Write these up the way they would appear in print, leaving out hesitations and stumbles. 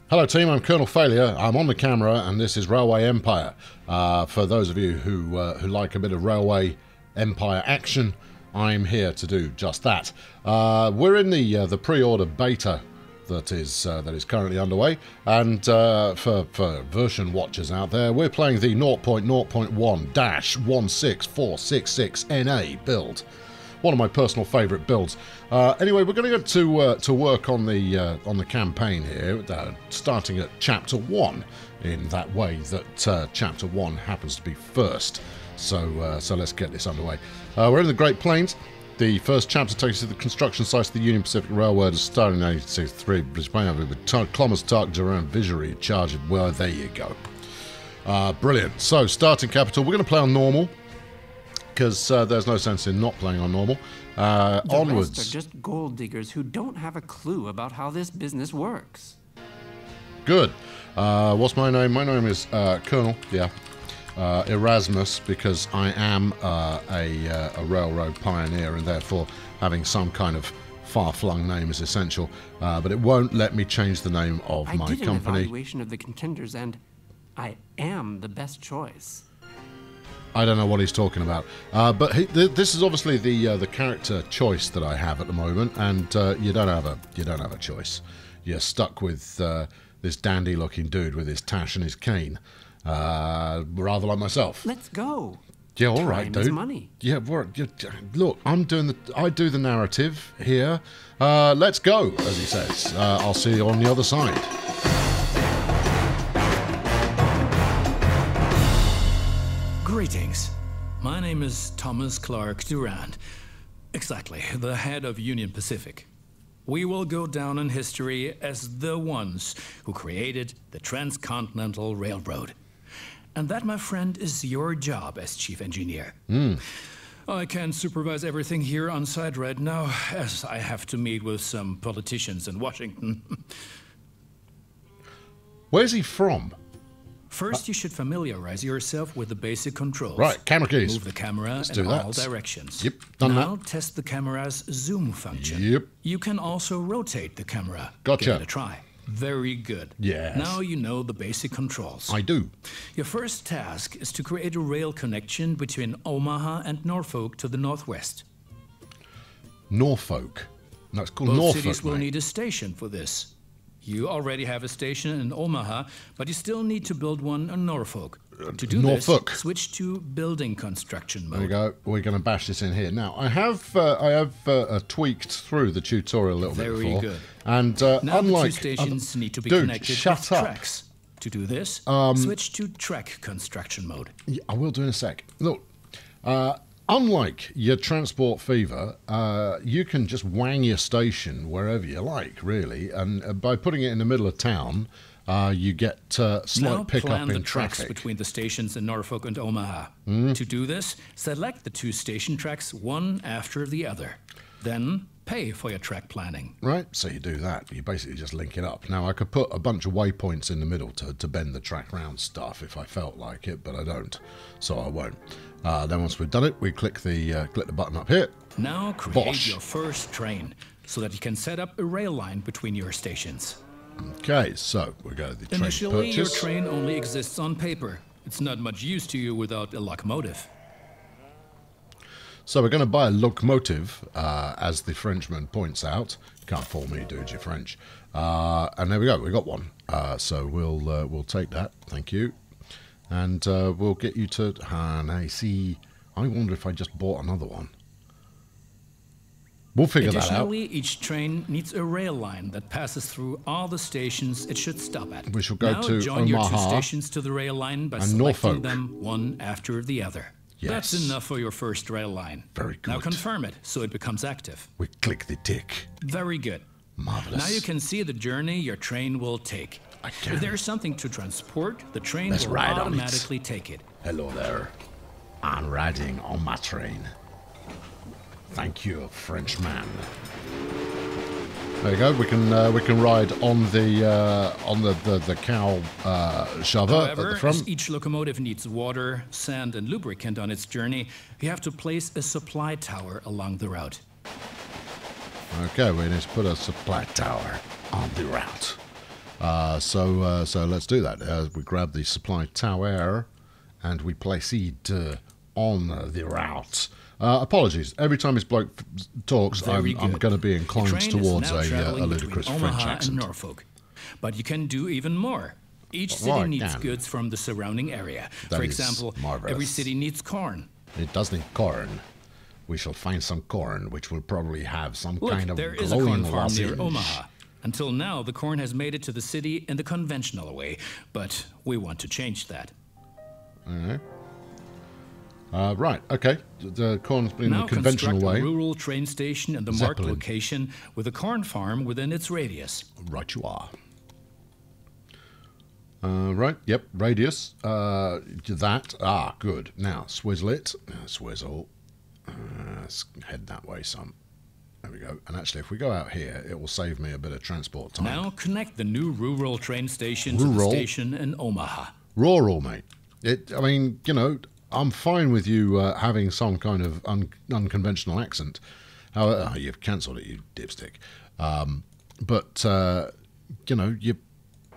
Hello team, I'm Colonel Failure. I'm on the camera and this is Railway Empire. For those of you who like a bit of Railway Empire action, I'm here to do just that. We're in the pre-order beta that is currently underway, and for version watchers out there, we're playing the 0.0.1-16466NA build. One of my personal favourite builds. Anyway, we're going to get to work on the campaign here, starting at Chapter 1, in that way that Chapter 1 happens to be first. So let's get this underway. We're in the Great Plains. The first chapter takes us to the construction sites of the Union Pacific Railroad, starting in 1863, with kilometres targeted around Visery, charge of, well, there you go. Brilliant. So, starting capital, we're going to play on normal, because there's no sense in not playing on normal. Onwards. The rest are just gold diggers who don't have a clue about how this business works. Good. What's my name? My name is Colonel, Erasmus, because I am a railroad pioneer, and therefore having some kind of far-flung name is essential. But it won't let me change the name of my company. I did an evaluation of the contenders, and I am the best choice. I don't know what he's talking about, but this is obviously the character choice that I have at the moment, and you don't have a choice. You're stuck with this dandy-looking dude with his tash and his cane, rather like myself. Let's go. Yeah, all right, dude. Time is money. Yeah, look, I do the narrative here. Let's go, as he says. I'll see you on the other side. Greetings. My name is Thomas Clark Durand. Exactly, the head of Union Pacific. We will go down in history as the ones who created the Transcontinental Railroad. And that, my friend, is your job as chief engineer. I can't supervise everything here on site right now, as I have to meet with some politicians in Washington. Where's he from? First, you should familiarize yourself with the basic controls. Right, camera keys. Move the camera Let's in do all that. directions. Yep, done now that. test the camera's zoom function. Yep. You can also rotate the camera. Gotcha. Give it a try. Very good. Yes. Now you know the basic controls. I do. Your first task is to create a rail connection between Omaha and Norfolk to the northwest. Norfolk. No, it's called Both Norfolk, cities will mate. need a station for this. You already have a station in Omaha, but you still need to build one in Norfolk. To do Norfolk. this, switch to building construction mode. There we go. We're going to bash this in here. Now, I have tweaked through the tutorial a little bit before. Very good. And Now unlike... the two stations need to be dude, connected shut with up. tracks. To do this, switch to track construction mode. Yeah, I will do in a sec. Look, unlike your Transport Fever, you can just wang your station wherever you like, really. And by putting it in the middle of town, you get slight Now pickup plan the in tracks traffic. between the stations in Norfolk and Omaha. To do this, select the two station tracks one after the other. Then pay for your track planning. Right, so you do that. You basically just link it up. Now, I could put a bunch of waypoints in the middle to bend the track round stuff if I felt like it, but I don't, so I won't. Then once we've done it, we click the button up here. Now create Bosh. your first train so that you can set up a rail line between your stations. Okay, so we go to the train Initially, your purchase. train only exists on paper. It's not much use to you without a locomotive. So we're going to buy a locomotive, as the Frenchman points out. Can't fool me, dude, you're French. And there we go, we got one. So we'll take that, thank you. And we'll get you to... now, see, I wonder if I just bought another one. We'll figure that out. Additionally, each train needs a rail line that passes through all the stations it should stop at. We shall go now to join your two Omaha stations to the rail line by and selecting Norfolk. them one after the other. Yes. That's enough for your first rail line. Very good. Now confirm it so it becomes active. We click the tick. Very good. Marvelous. Now you can see the journey your train will take. I can. If there's something to transport, the train Let's will ride on it. automatically take it. Hello there. I'm riding on my train. Thank you, Frenchman. There you go. We can ride on the cow shover at However, the front. as each locomotive needs water, sand, and lubricant on its journey, you have to place a supply tower along the route. Okay, we need to put a supply tower on the route. So let's do that. We grab the supply tower and we place it on the route. Apologies. Every time this bloke talks, I'm going to be inclined towards a ludicrous French accent. And Norfolk. But you can do even more. Each city needs goods from the surrounding area. For example, every city needs corn. It does need corn. We shall find some corn, which will probably have some kind of there is a corn farm lozenge. near Omaha. Until now, the corn has made it to the city in the conventional way, but we want to change that. Right, okay. The corn's been in the conventional way. Now construct a rural train station in the marked location with a corn farm within its radius. Right you are. Right, yep, radius. That. Ah, good. Now, swizzle it. Swizzle. Let's head that way some. There we go. And actually, if we go out here, it will save me a bit of transport time. Now connect the new rural train station to the station in Omaha. Rural, mate. I mean, you know, I'm fine with you having some kind of unconventional accent. You've cancelled it, you dipstick. But, you know, you...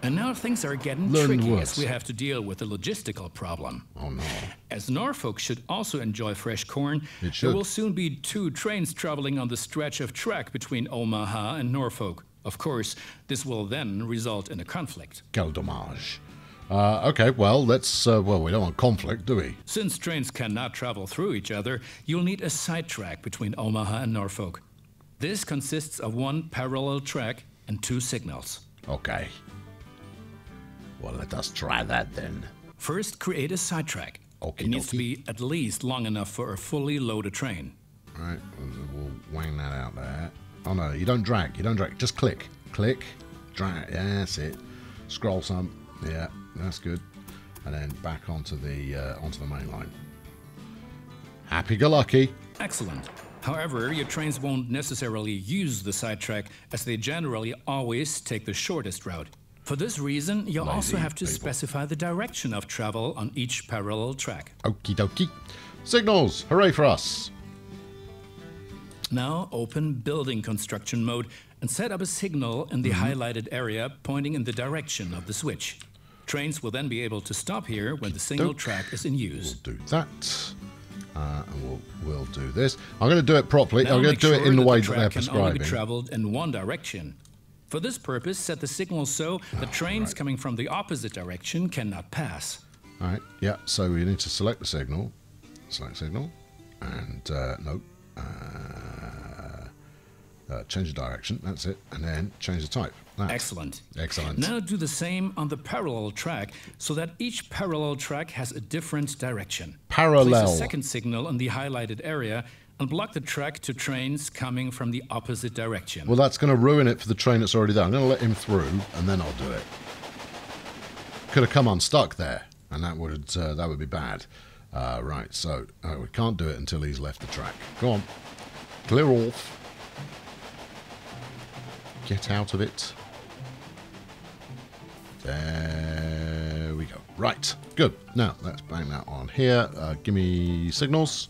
And now things are getting tricky as we have to deal with a logistical problem. Oh, no. As Norfolk should also enjoy fresh corn, there will soon be 2 trains traveling on the stretch of track between Omaha and Norfolk. Of course, this will then result in a conflict. Quel dommage. Okay, well, let's... well, we don't want conflict, do we? Since trains cannot travel through each other, you'll need a side track between Omaha and Norfolk. This consists of 1 parallel track and 2 signals. Okay. Well, let us try that then. First, create a sidetrack. It needs to be at least long enough for a fully loaded train. All right, we'll wang that out there. Oh no, you don't drag. You don't drag. Just click, click, drag. Yeah, that's it. Scroll some. Yeah, that's good. And then back onto the main line. Happy-go-lucky. Excellent. However, your trains won't necessarily use the sidetrack, as they generally always take the shortest route. For this reason, you'll also have to specify the direction of travel on each parallel track. Okie dokie. Signals! Hooray for us! Now open building construction mode and set up a signal in the highlighted area pointing in the direction of the switch. Trains will then be able to stop here when the single track is in use. We'll do that. And we'll do this. I'm going to do it properly. Now I'm going to do it in the way that they're can prescribing. only be traveled in one direction. For this purpose, set the signal so that trains coming from the opposite direction cannot pass. All right, yeah, so we need to select the signal. Select signal. And, no. Change the direction, that's it. And then change the type. Excellent. Excellent. Now do the same on the parallel track so that each parallel track has a different direction. Parallel. Place a second signal in the highlighted area and block the track to trains coming from the opposite direction. Well, that's going to ruin it for the train that's already there. I'm going to let him through, and then I'll do it. Could have come unstuck there, and that would be bad. Right, so we can't do it until he's left the track. Go on. Clear off. Get out of it. There we go. Right, good. Now, let's bang that on here. Give me signals.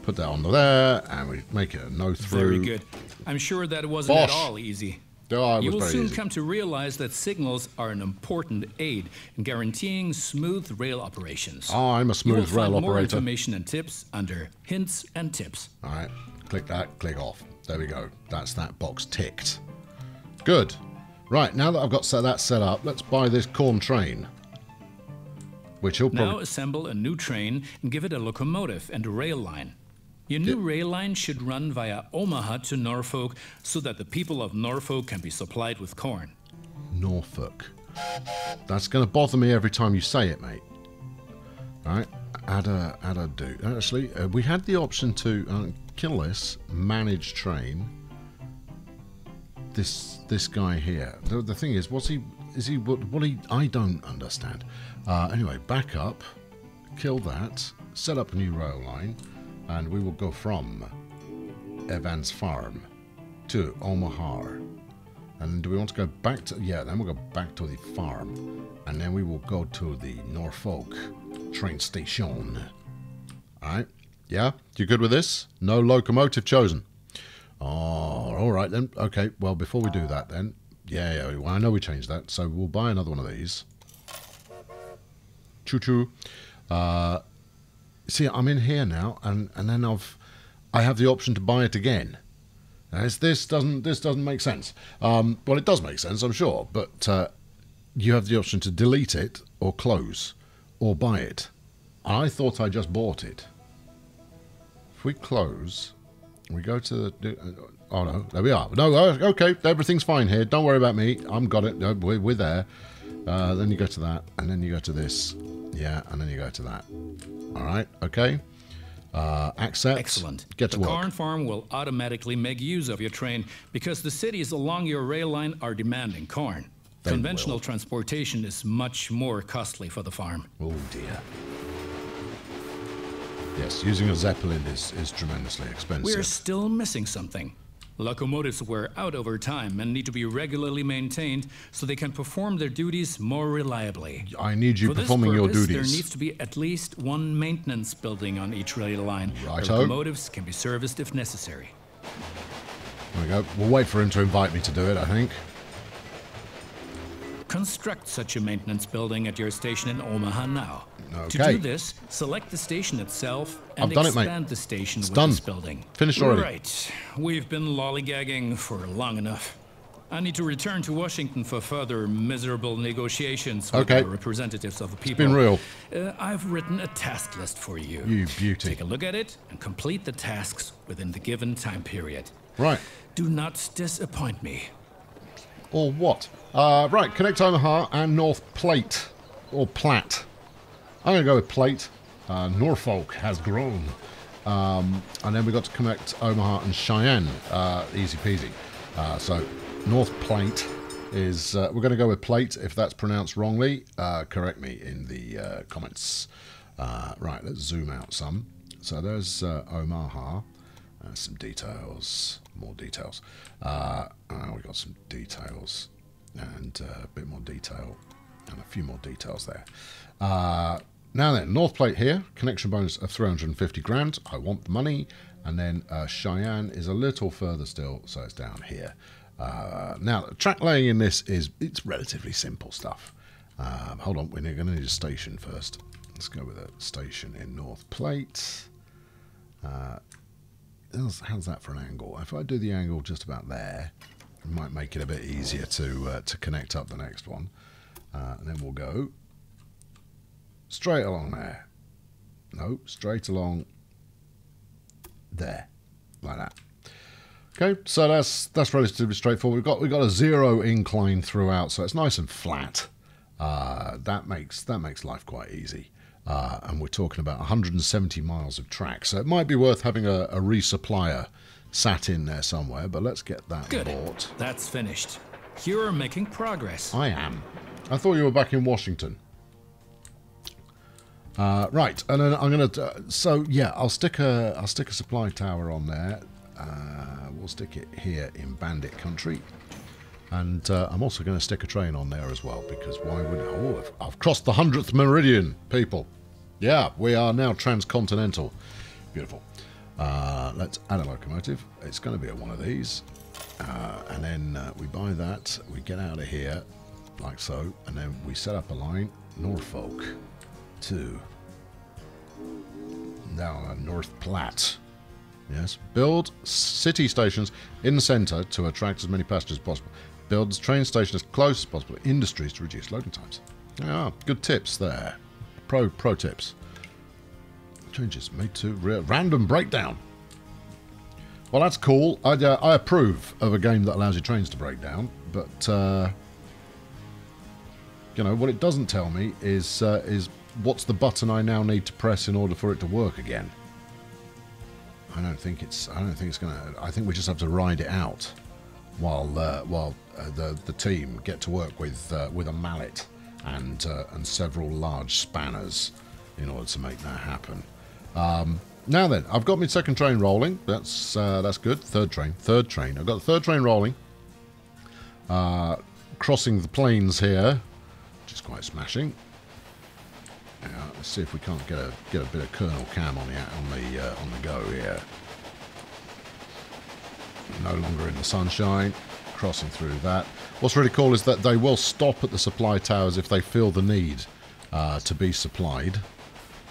Put that on there, and we make it a no-through. Very good. I'm sure that it wasn't at all easy. Oh, you will soon come to realize that signals are an important aid in guaranteeing smooth rail operations. Oh, I'm a smooth rail operator. You will find more information and tips under Hints and Tips. All right, click that, click off. There we go. That's that box ticked. Good. Right, now that I've got that set up, let's buy this corn train. Which will probably... Now assemble a new train and give it a locomotive and a rail line. Your new rail line should run via Omaha to Norfolk so that the people of Norfolk can be supplied with corn. Norfolk. That's going to bother me every time you say it, mate. All right, add a do. Actually, we had the option to kill this, manage train. This guy here. The thing is, I don't understand. Anyway, back up, kill that, set up a new rail line. And we will go from Evans Farm to Omaha. And do we want to go back to... Yeah, then we'll go back to the farm. And then we will go to the Norfolk train station. Alright? Yeah? You good with this? No locomotive chosen. Oh, alright then. Okay, well, before we do that then, Yeah, well, I know we changed that, so we'll buy another one of these. Choo-choo. See, I'm in here now, and then I have the option to buy it again. Now, this doesn't make sense. Well, it does make sense, I'm sure, but you have the option to delete it or close or buy it. I thought I just bought it. If we close, we go to the... Oh, no, there we are. No, okay, everything's fine here. Don't worry about me. I'm got it. No, we're there. Then you go to that, and then you go to this. Yeah, and then you go to that. All right, okay. Accept. Excellent. Get to work. The corn farm will automatically make use of your train because the cities along your rail line are demanding corn. They Conventional will. transportation is much more costly for the farm. Oh, dear. Yes, using a Zeppelin is tremendously expensive. We're still missing something. Locomotives wear out over time and need to be regularly maintained so they can perform their duties more reliably. I need you For this performing your purpose, duties. There needs to be at least one maintenance building on each rail line. where Righto. locomotives can be serviced if necessary. There we go. We'll wait for him to invite me to do it, I think. Construct such a maintenance building at your station in Omaha now. To Okay. do this, select the station itself and I've done it, mate. expand the station with done. this building. Finished already. Right. We've been lollygagging for long enough. I need to return to Washington for further miserable negotiations with Okay. the representatives of the people. Been real. I've written a task list for you. You beauty. Take a look at it and complete the tasks within the given time period. Right. Do not disappoint me. Or what? Right, connect Omaha and North Plate. Or Platte. I'm going to go with Plate. Norfolk has grown. And then we've got to connect Omaha and Cheyenne. Easy peasy. So, North Plate is... we're going to go with Plate. If that's pronounced wrongly, correct me in the comments. Right, let's zoom out some. So there's Omaha. Some details. More details. We've got some details. And a bit more detail. And a few more details there. Now then, North Plate here, connection bonus of 350 grand. I want the money. And then Cheyenne is a little further still, so it's down here. Now, the track laying in this it's relatively simple stuff. Hold on, we're going to need a station first. Let's go with a station in North Plate. How's that for an angle? If I do the angle just about there, it might make it a bit easier to connect up the next one. And then we'll go straight along there. No, straight along there, like that. Okay, so that's relatively straightforward. We've got a zero incline throughout, so it's nice and flat. That makes life quite easy. And we're talking about 170 miles of track, so it might be worth having a resupplier sat in there somewhere. But let's get that Good. bought. That's finished. You're making progress. I am. I thought you were back in Washington. Right, and then I'm gonna. So yeah, I'll stick a supply tower on there. We'll stick it here in Bandit Country, and I'm also going to stick a train on there as well because why would? Oh, I've crossed the 100th meridian, people. Yeah, we are now transcontinental. Beautiful. Let's add a locomotive. It's going to be one of these, and then we buy that. We get out of here like so, and then we set up a line. Norfolk to now North Platte. Yes, build city stations in the centre to attract as many passengers as possible. Build train station as close as possible to industries to reduce loading times. Yeah, good tips there. Pro tips. Changes made to random breakdown. Well, that's cool. I approve of a game that allows your trains to break down, but you know what it doesn't tell me is what's the button I now need to press in order for it to work again. I don't think it's gonna. I think we just have to ride it out while the team get to work with a mallet and several large spanners in order to make that happen. Now then, I've got my second train rolling. That's good. Third train. I've got the third train rolling. Crossing the plains here, which is quite smashing. Let's see if we can't get a bit of Colonel Cam on the go here. No longer in the sunshine. Crossing through that. What's really cool is that they will stop at the supply towers if they feel the need to be supplied.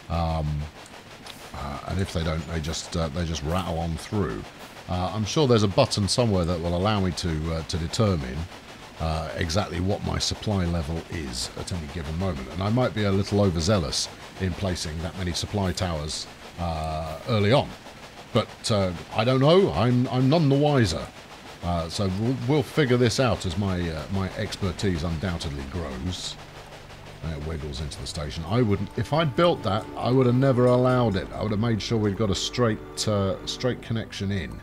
And if they don't, they just rattle on through. I'm sure there's a button somewhere that will allow me to determine exactly what my supply level is at any given moment. And I might be a little overzealous in placing that many supply towers early on. But I don't know. I'm none the wiser. So we'll figure this out as my my expertise undoubtedly grows. It wiggles into the station. I wouldn't, if I'd built that, I would have never allowed it. I would have made sure we'd got a straight connection in.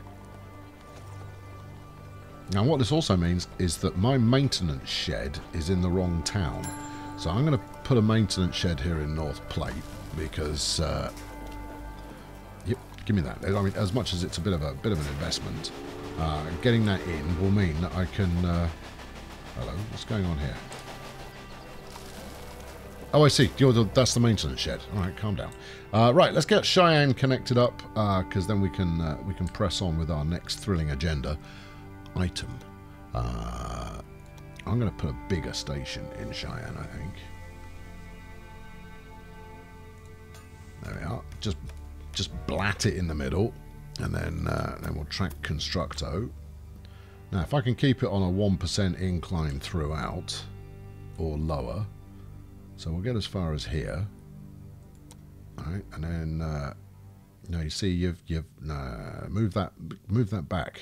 Now what this also means is that my maintenance shed is in the wrong town. So I'm going to put a maintenance shed here in North Plate because yep, give me that. I mean, as much as it's a bit of an investment, getting that in will mean that I can hello, what's going on here? Oh, I see. That's the maintenance shed. All right, calm down. Right, let's get Cheyenne connected up, because then we can press on with our next thrilling agenda item. I'm going to put a bigger station in Cheyenne, I think. There we are. Just blat it in the middle, and then we'll track Constructo. Now, if I can keep it on a 1% incline throughout, or lower. So we'll get as far as here. Alright, and then now you see you've move that back.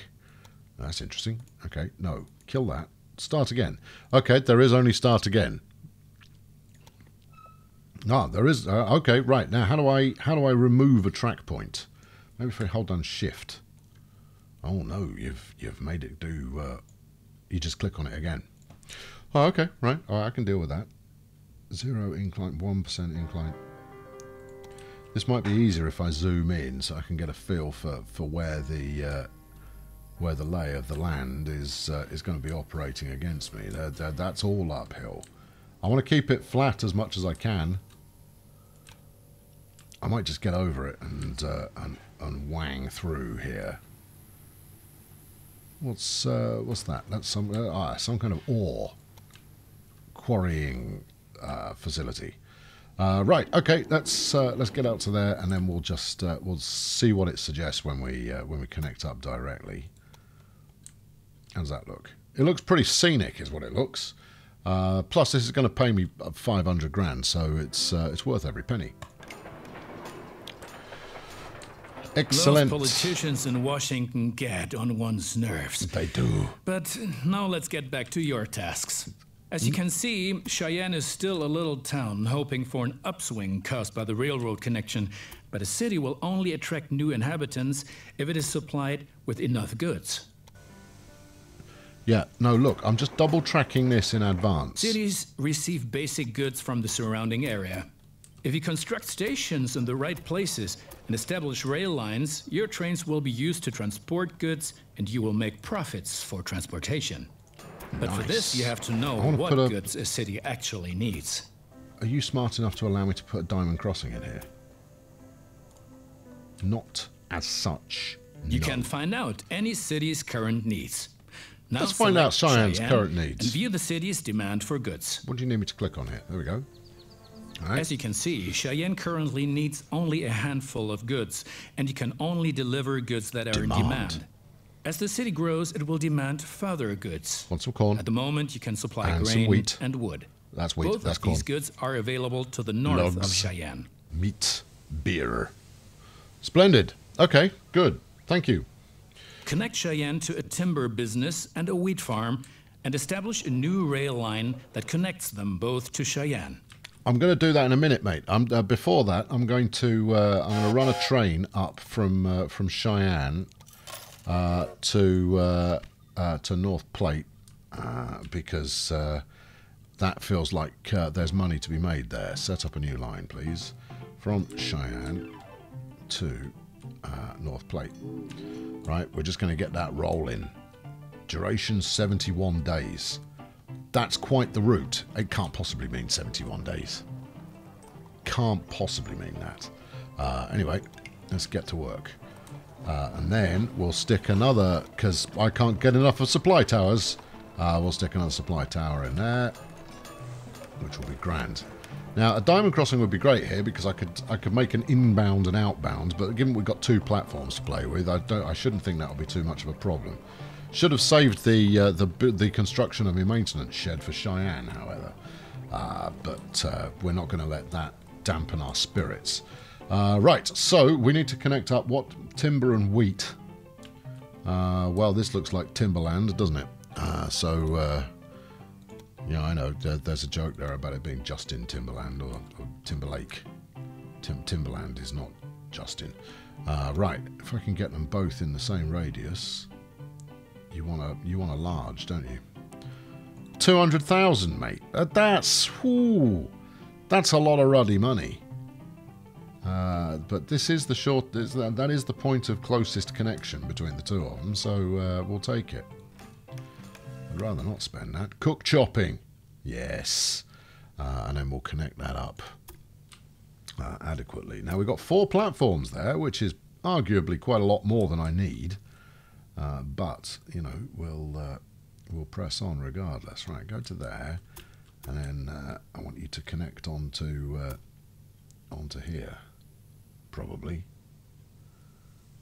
That's interesting. Okay, no, kill that. Start again. Okay, there is only start again. Ah, there is. Okay, right now how do I remove a track point? Maybe if I hold down Shift. Oh no, you've made it do. You just click on it again. Oh, okay, right. Oh, I can deal with that. 0 incline, 1% incline. This might be easier if I zoom in, so I can get a feel for where the lay of the land is going to be operating against me. That's all uphill. I want to keep it flat as much as I can. I might just get over it and wang through here. What's that? That's some kind of ore quarrying facility. Right. Okay. Let's get out to there, and then we'll just we'll see what it suggests when we connect up directly. How's that look? It looks pretty scenic, is what it looks. Plus, this is going to pay me 500 grand, so it's worth every penny. Excellent. Those politicians in Washington get on one's nerves. They do. But now let's get back to your tasks. As you can see, Cheyenne is still a little town hoping for an upswing caused by the railroad connection, but a city will only attract new inhabitants if it is supplied with enough goods. Yeah, no, look, I'm just double tracking this in advance. Cities receive basic goods from the surrounding area. If you construct stations in the right places and establish rail lines, your trains will be used to transport goods and you will make profits for transportation. But nice. for this, you have to know what goods a city actually needs. Are you smart enough to allow me to put a diamond crossing in here? Not as such. You can find out any city's current needs. Now let's find out Cheyenne's current needs. And view the city's demand for goods. What do you need me to click on here? There we go. All right. As you can see, Cheyenne currently needs only a handful of goods, and you can only deliver goods that are in demand. As the city grows, it will demand further goods. Want some corn? At the moment, you can supply and grain wheat. and wood. That's wheat. Both that's of corn. these goods are available to the north of Cheyenne. Meat, beer. Splendid. Okay, good. Thank you. Connect Cheyenne to a timber business and a wheat farm, and establish a new rail line that connects them both to Cheyenne. I'm going to do that in a minute, mate. Before that, I'm going to run a train up from Cheyenne to North Plate because that feels like there's money to be made there. Set up a new line, please, from Cheyenne to North Plate. Right, we're just going to get that rolling. Duration 71 days. That's quite the route. It can't possibly mean 71 days. Can't possibly mean that. Anyway, let's get to work. And then we'll stick another, because I can't get enough of supply towers. We'll stick another supply tower in there, which will be grand. Now, a diamond crossing would be great here because I could make an inbound and outbound, but given we've got 2 platforms to play with, I shouldn't think that would be too much of a problem. Should have saved the construction of a maintenance shed for Cheyenne, however, but we're not going to let that dampen our spirits. Right, so we need to connect up what? Timber and wheat. Well, this looks like timberland, doesn't it? Yeah, I know. There's a joke there about it being Justin Timberland or Timberlake. Timberland is not Justin. Right, if I can get them both in the same radius. You want a large, don't you? 200,000, mate. That's a lot of ruddy money. But this is the that is the point of closest connection between the 2 of them. So we'll take it. I'd rather not spend that. Cook chopping. Yes. And then we'll connect that up adequately. Now, we've got 4 platforms there, which is arguably quite a lot more than I need. But, you know, we'll press on regardless. Right, go to there. And then I want you to connect onto here. Probably.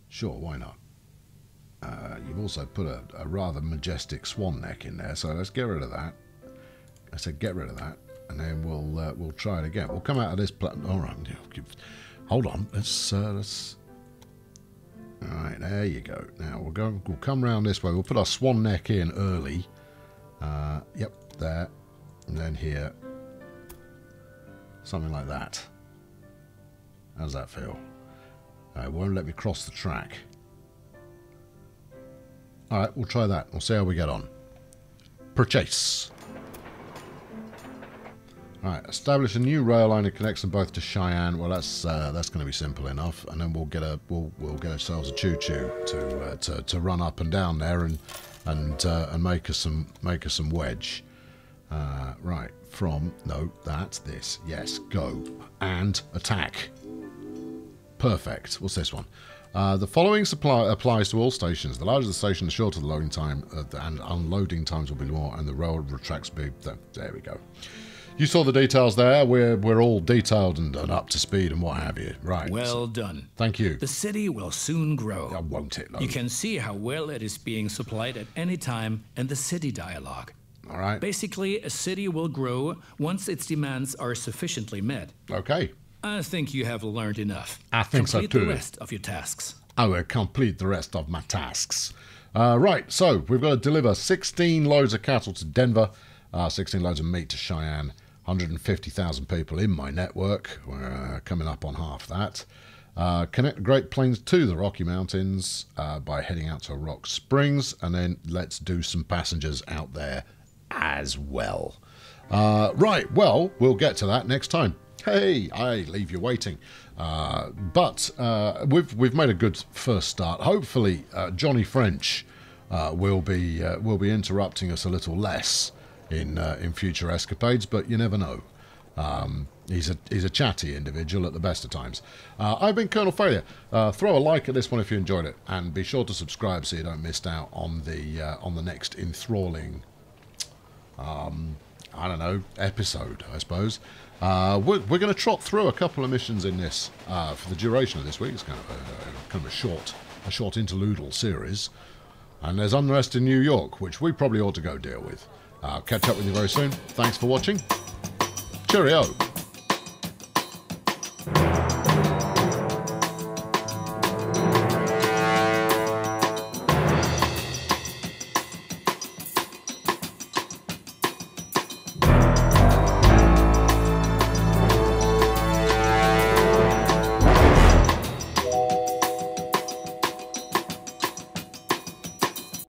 Sure, why not? You've also put a rather majestic swan neck in there, so let's get rid of that. I said get rid of that, and then we'll try it again. We'll come out of this all right. Hold on. Let's. All right, there you go. Now we'll come round this way. We'll put our swan neck in early. Yep, there, and then here. Something like that. How's that feel? It won't let me cross the track. Alright, we'll try that. We'll see how we get on. Purchase. Alright, establish a new rail line that connects them both to Cheyenne. Well, that's going to be simple enough. And then we'll get ourselves a choo-choo to run up and down there and make us some wedge. Right, that's this. Yes, go. And attack. Perfect. What's this one? The following supply applies to all stations. The larger the station, the shorter the loading time, and unloading times will be more, and the railroad tracks will be... There we go. You saw the details there. We're all detailed and up to speed and what have you. Right. Well done. Thank you. The city will soon grow. Won't it, though? You can see how well it is being supplied at any time in the city dialogue. All right. Basically, a city will grow once its demands are sufficiently met. Okay. I think you have learned enough. I think so too. Complete the rest of your tasks. I will complete the rest of my tasks. Right, so we've got to deliver 16 loads of cattle to Denver, 16 loads of meat to Cheyenne, 150,000 people in my network. We're coming up on half that. Connect the Great Plains to the Rocky Mountains by heading out to Rock Springs, and then let's do some passengers out there as well. Right, well, we'll get to that next time. Hey, I leave you waiting. But we've made a good first start. Hopefully, Johnny French will be interrupting us a little less in future escapades. But you never know. He's a chatty individual at the best of times. I've been Colonel Failure. Throw a like at this one if you enjoyed it, and be sure to subscribe so you don't miss out on the next enthralling, I don't know, episode, I suppose. We're going to trot through a couple of missions in this for the duration of this week. It's kind of a short interlude series. And there's unrest in New York, which we probably ought to go deal with. I'll catch up with you very soon. Thanks for watching. Cheerio.